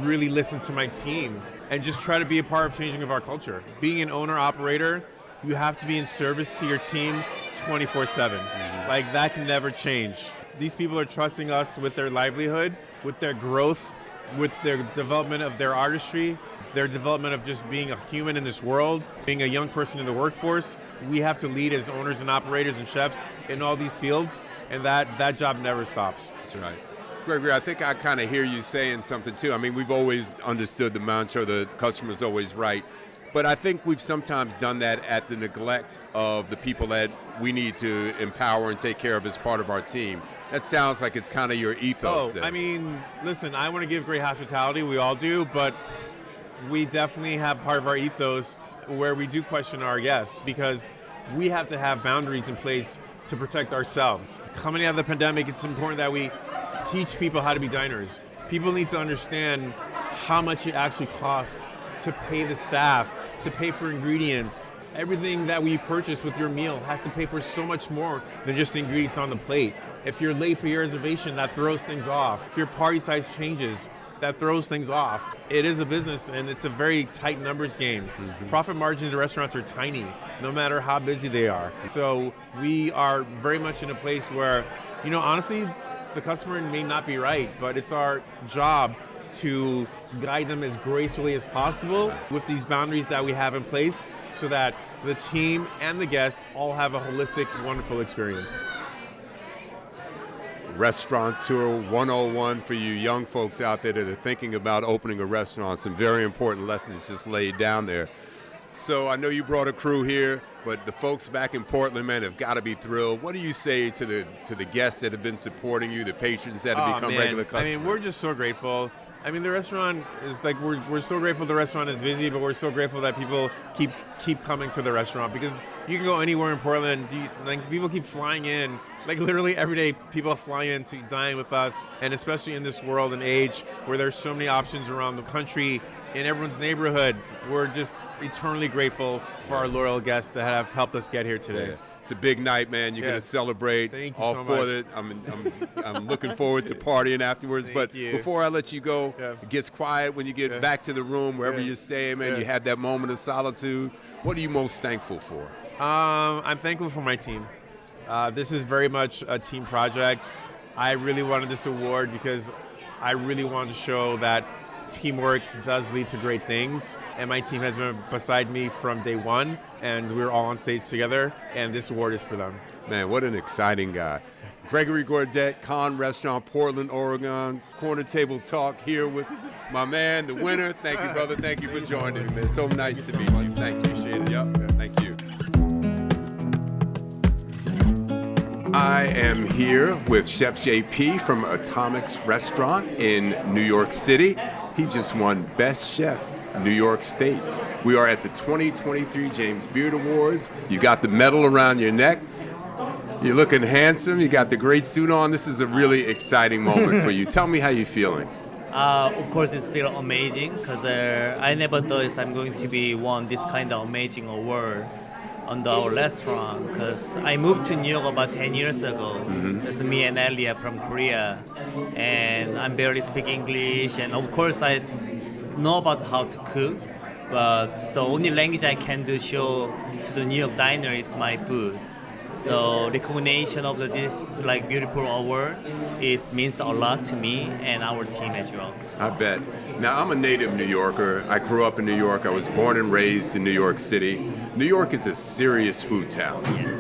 really listen to my team and just try to be a part of changing of our culture. Being an owner-operator, you have to be in service to your team 24/7. Like, that can never change. These people are trusting us with their livelihood, with their growth, with their development of their artistry, their development of just being a human in this world, being a young person in the workforce. We have to lead as owners and operators and chefs in all these fields, and that job never stops. That's right. Gregory, I think I kind of hear you saying something too. I mean, we've always understood the mantra, the customer's always right. But I think we've sometimes done that at the neglect of the people that we need to empower and take care of as part of our team. That sounds like it's kind of your ethos there. I mean, listen, I want to give great hospitality, we all do, but we definitely have part of our ethos where we do question our guests, because we have to have boundaries in place to protect ourselves. Coming out of the pandemic, it's important that we teach people how to be diners. People need to understand how much it actually costs to pay the staff, to pay for ingredients. Everything that we purchase with your meal has to pay for so much more than just the ingredients on the plate. If you're late for your reservation, that throws things off. If your party size changes, that throws things off. It is a business, and it's a very tight numbers game. Profit margins in restaurants are tiny, no matter how busy they are. So we are very much in a place where, honestly, the customer may not be right, but it's our job to guide them as gracefully as possible with these boundaries that we have in place, so that the team and the guests all have a holistic, wonderful experience. Restaurateur 101 for you young folks out there that are thinking about opening a restaurant. Some very important lessons just laid down there. So I know you brought a crew here, but the folks back in Portland, man, have got to be thrilled. What do you say to the guests that have been supporting you, the patrons that have become regular customers? I mean, we're just so grateful. I mean, the restaurant is like, we're so grateful the restaurant is busy, but we're so grateful that people keep coming to the restaurant, because you can go anywhere in Portland, people keep flying in. Like, literally every day people fly in to dine with us, and especially in this world and age where there's so many options around the country, in everyone's neighborhood, we're just eternally grateful for our loyal guests that have helped us get here today. Yeah. It's a big night, man. You're going to celebrate. Thank you all so for much. it. I'm looking forward to partying afterwards. Thank but you. before I let you go, it gets quiet when you get back to the room, wherever you're staying, man. You have that moment of solitude. What are you most thankful for? I'm thankful for my team. This is very much a team project. I really wanted this award because I really wanted to show that teamwork does lead to great things, and my team has been beside me from day one, and we're all on stage together, and this award is for them. Man, what an exciting guy. Gregory Gourdet, Khan Restaurant, Portland, Oregon. Corner Table Talk here with my man, the winner. Thank you, brother. Thank you for joining me, man. So nice to meet you. Thank you. Appreciate it. Yep. Thank you. I am here with Chef JP from Atomic's Restaurant in New York City. He just won Best Chef New York State. We are at the 2023 James Beard Awards. You got the medal around your neck. You're looking handsome. You got the great suit on. This is a really exciting moment for you. Tell me how you're feeling. Of course, it's feel amazing because I never thought I'm going to be won this kind of amazing award on our restaurant, because I moved to New York about 10 years ago. It's me and Elia from Korea, and I barely speak English, and of course I know about how to cook, But so only language I can do show to the New York diner is my food. So recognition of this like beautiful award means a lot to me and our team as well. I bet. Now, I'm a native New Yorker. I grew up in New York. I was born and raised in New York City. New York is a serious food town. Yes.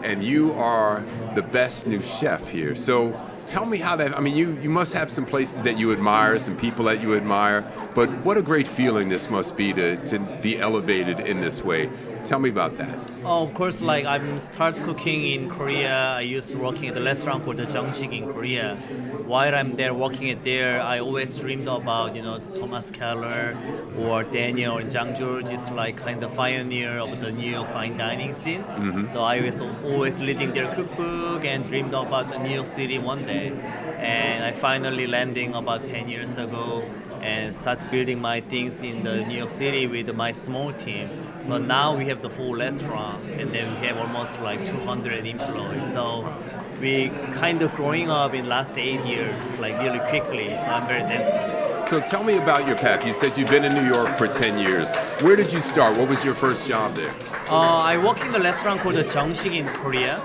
And you are the best new chef here. So tell me how that, I mean, you must have some places that you admire, some people that you admire, but what a great feeling this must be to be elevated in this way. Tell me about that. Oh, of course, like I started cooking in Korea. I used to working at the restaurant called the Jeongshik in Korea. While I'm there working at there, I always dreamed about, Thomas Keller or Daniel or Jang George is like kind of pioneer of the New York fine dining scene. So I was always reading their cookbook and dreamed about the New York City one day. And I finally landing about 10 years ago and start building my things in the New York City with my small team. But now we have the full restaurant and then we have almost like 200 employees. So we kind of growing up in last 8 years, like really quickly. So I'm very thankful. So tell me about your path. You said you've been in New York for 10 years. Where did you start? What was your first job there? I work in the restaurant called the Jeongshik in Korea.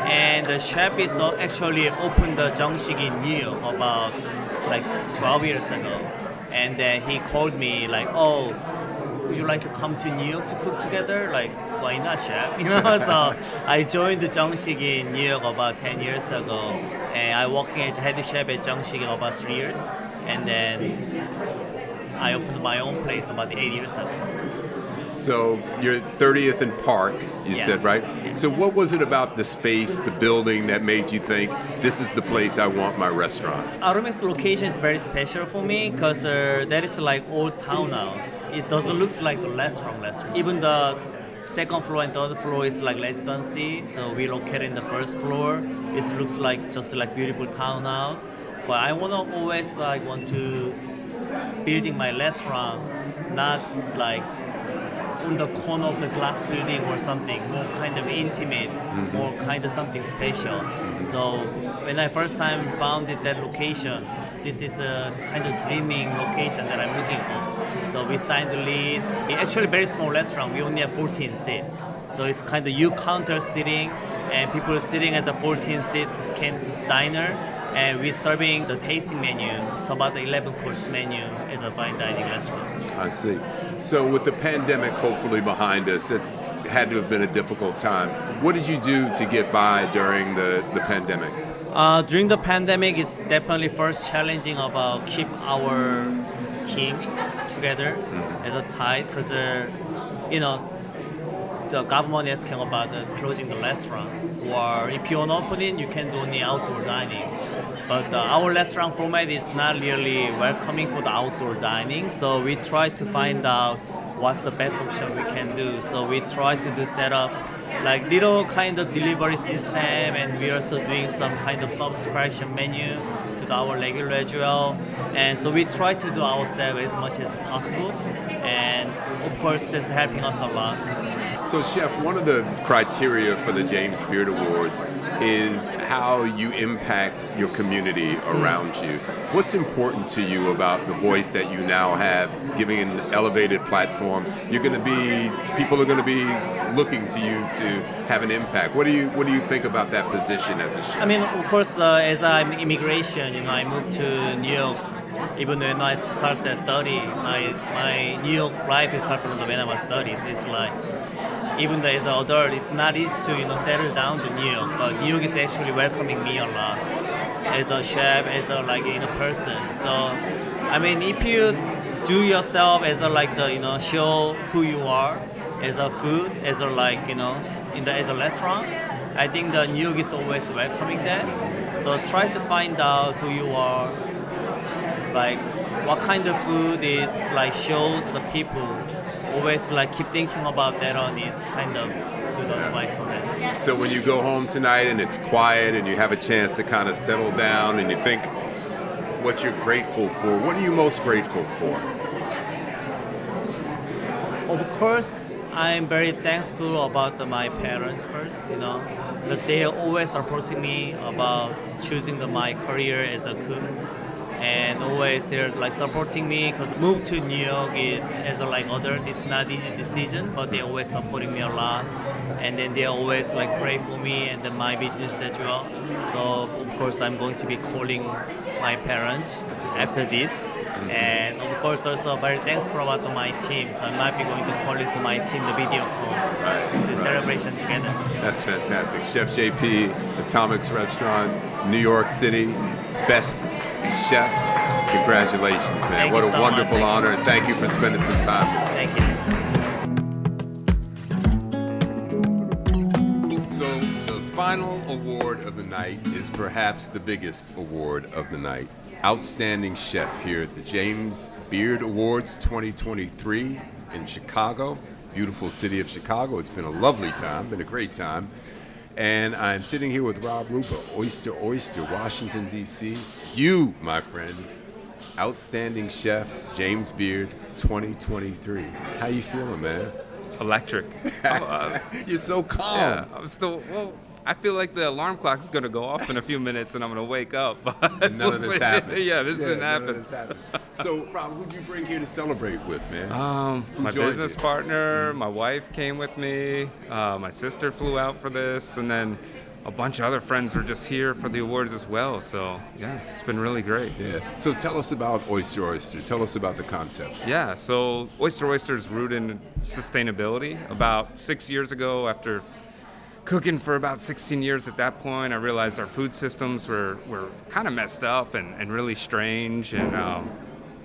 And the chef is actually opened the Jeongshik in New York about like 12 years ago. And then he called me like, oh, would you like to come to New York to cook together? Like, why not, chef? So I joined the Jeongshik in New York about 10 years ago. And I working as head chef at Jeongshik about 3 years. And then I opened my own place about 8 years ago. So you're 30th and Park, you Yeah. said, right? Yeah. So what was it about the space, the building that made you think, this is the place I want my restaurant? Aromix location is very special for me because that is like old townhouse. It doesn't look like the restaurant. Even the second floor and third floor is like residency. So we located in the first floor. It looks like just like beautiful townhouse. But I always want to building my restaurant, not like on the corner of the glass building or something, more kind of intimate, more kind of something special. So when I first time founded that location, this is a kind of dreaming location that I'm looking for. So we signed the lease. It's actually a very small restaurant. We only have 14 seats. So it's kind of you counter sitting and people sitting at the 14 seat diner. And we're serving the tasting menu. It's about the 11-course menu as a fine dining restaurant. I see. So with the pandemic hopefully behind us, it's had to have been a difficult time. What did you do to get by during the pandemic? During the pandemic, it's definitely first challenging about keep our team together as a tight because, the government is asking about closing the restaurant. Or if you're not opening, you can do only outdoor dining. But our restaurant format is not really welcoming for the outdoor dining. So we try to find out what's the best option we can do. So we try to set up like little kind of delivery system, and we're also doing some kind of subscription menu to our regular as well. And so we try to do ourselves as much as possible. And of course, that's helping us a lot. So, Chef, one of the criteria for the James Beard Awards is how you impact your community around you. What's important to you about the voice that you now have, giving an elevated platform? People are going to be looking to you to have an impact. What do you think about that position as a chef? I mean, of course, as I'm immigration, I moved to New York. Even when I started at 30, my New York life started when I was 30. So it's like, even though as an adult, it's not easy to settle down to New York. But New York is actually welcoming me a lot as a chef, as a person. So, I mean, if you do yourself as a show who you are as a food, as a as a restaurant, I think the New York is always welcoming that. So try to find out who you are. Like what kind of food is show to the people. Always keep thinking about that on is kind of good advice for them. So when you go home tonight and it's quiet and you have a chance to kind of settle down and you think what you're grateful for, what are you most grateful for? Of course, I'm very thankful about my parents first, because they are always supporting me about choosing my career as a cook. and always they're like supporting me because move to New York is as a like other it's not easy decision, but they're always supporting me a lot, and then they always like pray for me and then my business as well. So of course I'm going to be calling my parents after this. And of course also very thankful about to my team, so I might be going to call it to my team the video call to celebration together. That's fantastic. Chef JP, Atomic's Restaurant, New York City, best chef. Congratulations, man. Thank What you a so wonderful much. honor, and thank you for spending some time with us. Thank you. So the final award of the night is perhaps the biggest award of the night. Outstanding Chef here at the James Beard Awards 2023 in Chicago, beautiful city of Chicago. It's been a lovely time, been a great time. And I'm sitting here with Rob Rupa, Oyster, Washington, D.C. You, my friend, Outstanding Chef, James Beard 2023. How you feeling, man? Electric. You're so calm. Yeah, I'm still, well, I feel like the alarm clock is going to go off in a few minutes and I'm going to wake up. But None of this happened. Yeah, this didn't none happen. of this happened. So, Rob, who'd you bring here to celebrate with, man? My joined business you? partner, my wife came with me, my sister flew out for this, and then a bunch of other friends were just here for the awards as well. So, yeah, it's been really great. Yeah. So tell us about Oyster. Tell us about the concept. Yeah, so Oyster is rooted in sustainability. About 6 years ago, after cooking for about 16 years at that point, I realized our food systems were kind of messed up and really strange, and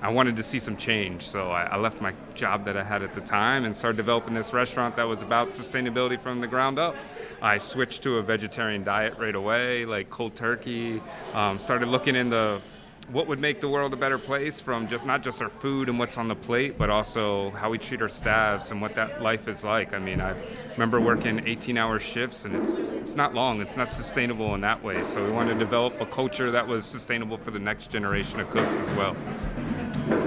I wanted to see some change. So I left my job that I had at the time and started developing this restaurant that was about sustainability from the ground up. I switched to a vegetarian diet right away, like cold turkey, started looking into what would make the world a better place, from just not just our food and what's on the plate, but also how we treat our staffs and what that life is like. I mean, I remember working 18-hour shifts, and it's not long, it's not sustainable in that way. So we wanted to develop a culture that was sustainable for the next generation of cooks as well.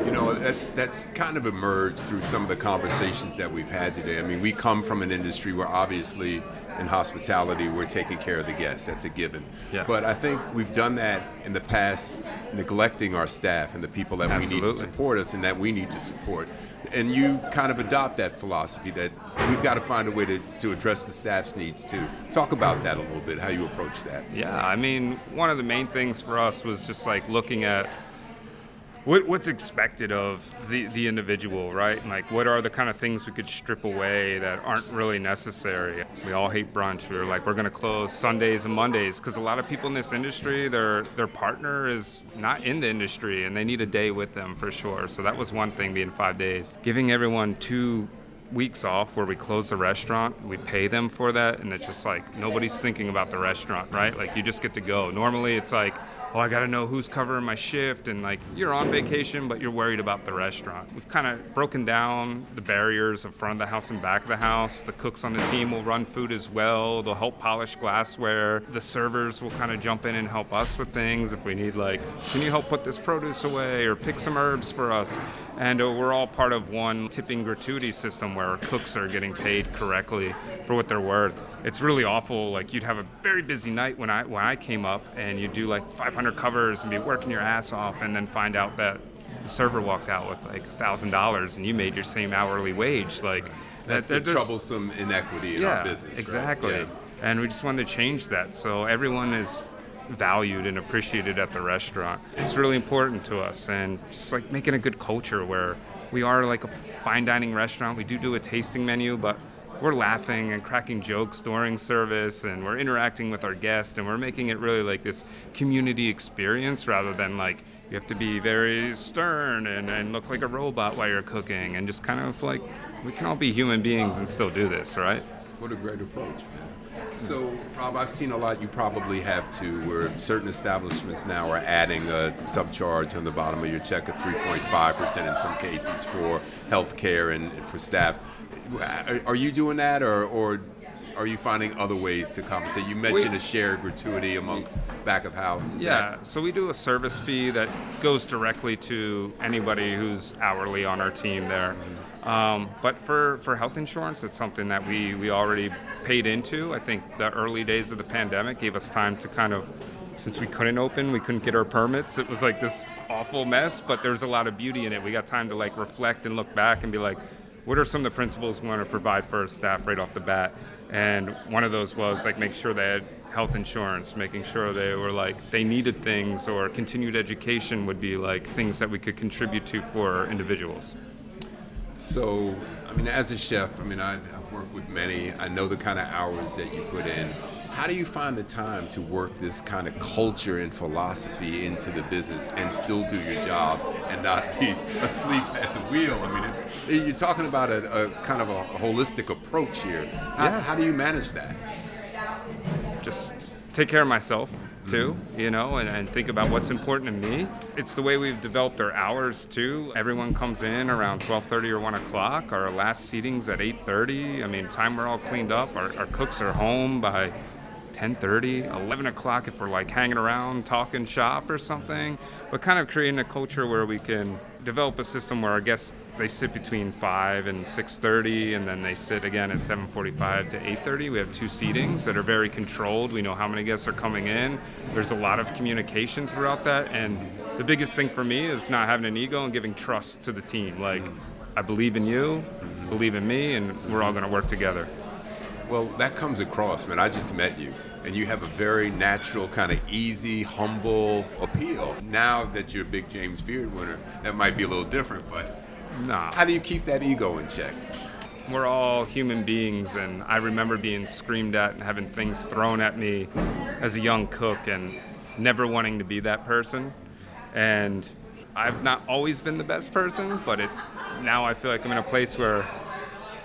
You know, that's kind of emerged through some of the conversations that we've had today. I mean, we come from an industry where obviously in hospitality we're taking care of the guests. That's a given. Yeah. But I think we've done that in the past, neglecting our staff and the people that we need to support us and that we need to support. And you kind of adopt that philosophy that we've got to find a way to address the staff's needs too. Talk about that a little bit, how you approach that. Yeah, I mean, one of the main things for us was just like looking at what's expected of the individual, right? And like, what are the kind of things we could strip away that aren't really necessary? We all hate brunch. We're going to close Sundays and Mondays because a lot of people in this industry, their partner is not in the industry and they need a day with them for sure. So that was one thing, being 5 days. Giving everyone 2 weeks off where we close the restaurant, we pay them for that, and it's just like nobody's thinking about the restaurant, right? Like, you just get to go. Normally it's like, oh, I got to know who's covering my shift, and like, you're on vacation, but you're worried about the restaurant. We've kind of broken down the barriers of front of the house and back of the house. The cooks on the team will run food as well. They'll help polish glassware. The servers will kind of jump in and help us with things if we need, like, can you help put this produce away or pick some herbs for us? And we're all part of one tipping gratuity system where our cooks are getting paid correctly for what they're worth. It's really awful. Like, you'd have a very busy night when I came up, and you'd do like 500 covers and be working your ass off, and then find out that the server walked out with like $1,000 and you made your same hourly wage. Like, that's the troublesome inequity in our business. Exactly. Right? Yeah. And we just wanted to change that so everyone is valued and appreciated at the restaurant. It's really important to us, and just like making a good culture where we are like a fine dining restaurant. We do a tasting menu, but we're laughing and cracking jokes during service, and we're interacting with our guests, and we're making it really like this community experience rather than like you have to be very stern and look like a robot while you're cooking, and just kind of like we can all be human beings and still do this, right? What a great approach, man. So, Rob, I've seen a lot, you probably have too, where certain establishments now are adding a subcharge on the bottom of your check of 3.5% in some cases for health care and for staff. Are you doing that, or are you finding other ways to compensate? You mentioned a shared gratuity amongst back of house. So we do a service fee that goes directly to anybody who's hourly on our team there. But for health insurance, it's something that we already paid into. I think the early days of the pandemic gave us time to kind of since we couldn't open, we couldn't get our permits. It was like this awful mess, but there's a lot of beauty in it. We got time to like reflect and look back and be like, what are some of the principles we want to provide for our staff right off the bat? And one of those was like make sure they had health insurance, making sure they needed things, or continued education would be like things that we could contribute to for individuals. So, I mean, as a chef, I mean, I've worked with many. I know the kind of hours that you put in. How do you find the time to work this kind of culture and philosophy into the business and still do your job and not be asleep at the wheel? I mean, you're talking about a kind of a holistic approach here. How do you manage that? Just take care of myself too, you know, and think about what's important to me. It's the way we've developed our hours too. Everyone comes in around 12:30 or 1 o'clock. Our last seating's at 8:30. I mean, time we're all cleaned up. Our cooks are home by 10:30, 11 o'clock if we're like hanging around, talking shop or something. But kind of creating a culture where we can develop a system where our guests, they sit between 5 and 6:30, and then they sit again at 7:45 to 8:30. We have 2 seatings that are very controlled. We know how many guests are coming in. There's a lot of communication throughout that, and the biggest thing for me is not having an ego and giving trust to the team. Like, I believe in you, believe in me, and we're all going to work together. Well, that comes across, man. I just met you, and you have a very natural, kind of easy, humble appeal. Now that you're a big James Beard winner, that might be a little different, but Nah. how do you keep that ego in check? We're all human beings, and I remember being screamed at and having things thrown at me as a young cook and never wanting to be that person. And I've not always been the best person, but now I feel like I'm in a place where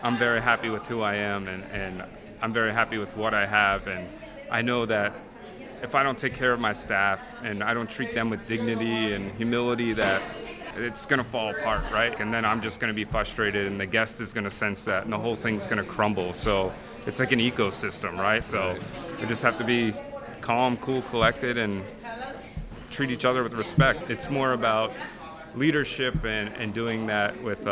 I'm very happy with who I am, and I'm very happy with what I have, and I know that if I don't take care of my staff and I don't treat them with dignity and humility, that it's going to fall apart, right? And then I'm just going to be frustrated, and the guest is going to sense that, and the whole thing's going to crumble. So it's like an ecosystem, right? So we just have to be calm, cool, collected, and treat each other with respect. It's more about leadership and doing that with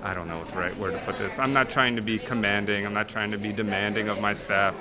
I don't know what the right word to put this. I'm not trying to be commanding. I'm not trying to be demanding of my staff.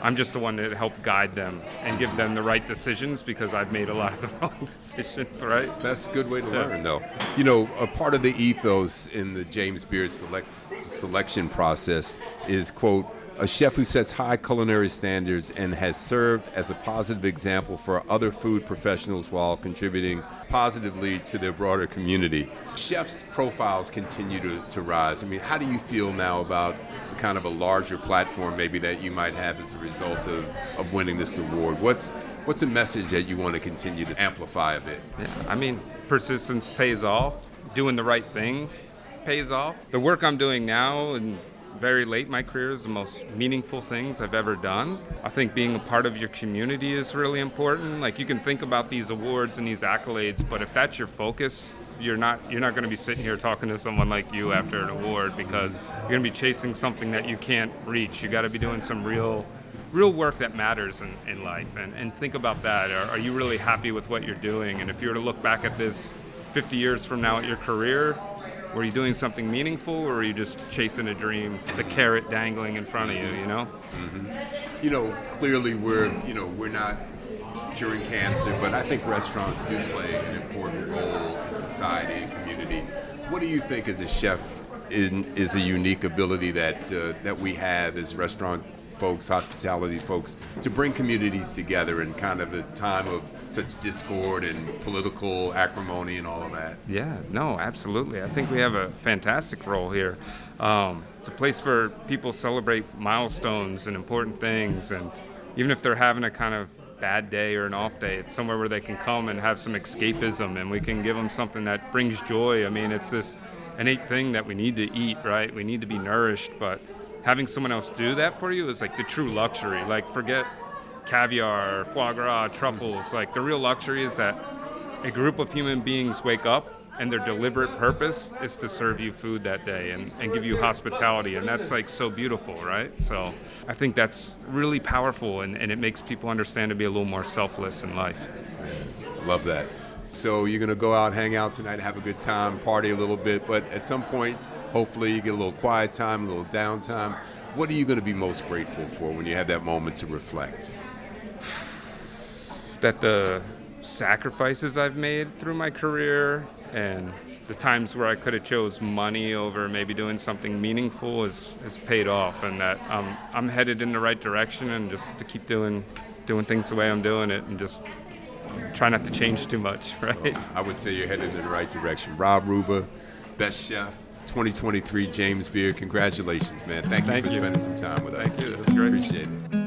I'm just the one that help guide them and give them the right decisions, because I've made a lot of the wrong decisions, right? That's a good way to learn, though. You know, a part of the ethos in the James Beard selection process is, quote, a chef who sets high culinary standards and has served as a positive example for other food professionals while contributing positively to their broader community. Chefs' profiles continue to rise. I mean, how do you feel now about kind of a larger platform maybe that you might have as a result of winning this award? What's a message that you want to continue to amplify a bit? Yeah, I mean, persistence pays off. Doing the right thing pays off. The work I'm doing now and very late in my career is the most meaningful things I've ever done. I think being a part of your community is really important. Like, you can think about these awards and these accolades, but if that's your focus, you're not going to be sitting here talking to someone like you after an award, because you're going to be chasing something that you can't reach. You got to be doing some real work that matters in life, and think about that. Are you really happy with what you're doing? And if you were to look back at this 50 years from now at your career, were you doing something meaningful, or were you just chasing a dream, the carrot dangling in front of you, you know? Mm-hmm. You know, clearly we're not curing cancer, but I think restaurants do play an important role in society and community. What do you think as a chef is a unique ability that we have as restaurant folks, hospitality folks, to bring communities together in kind of a time of such discord and political acrimony and all of that? Yeah, no, absolutely. I think we have a fantastic role here. It's a place where people celebrate milestones and important things, and even if they're having a kind of bad day or an off day, it's somewhere where they can come and have some escapism, and we can give them something that brings joy. I mean, it's this innate thing that we need to eat, right? We need to be nourished, but having someone else do that for you is like the true luxury. Like, forget caviar, foie gras, truffles. Like, the real luxury is that a group of human beings wake up and their deliberate purpose is to serve you food that day and give you hospitality. And that's like so beautiful, right? So I think that's really powerful, and it makes people understand to be a little more selfless in life. Love that. So you're going to go out, hang out tonight, have a good time, party a little bit, but at some point, hopefully you get a little quiet time, a little downtime. What are you going to be most grateful for when you have that moment to reflect? that the sacrifices I've made through my career and the times where I could have chose money over maybe doing something meaningful has paid off, and that I'm headed in the right direction, and just to keep doing things the way I'm doing it, and just try not to change too much, right? Well, I would say you're headed in the right direction. Rob Ruba, Best Chef 2023 James Beard. Congratulations, man. Thank you for spending some time with us. Thank you. That was great. Appreciate it.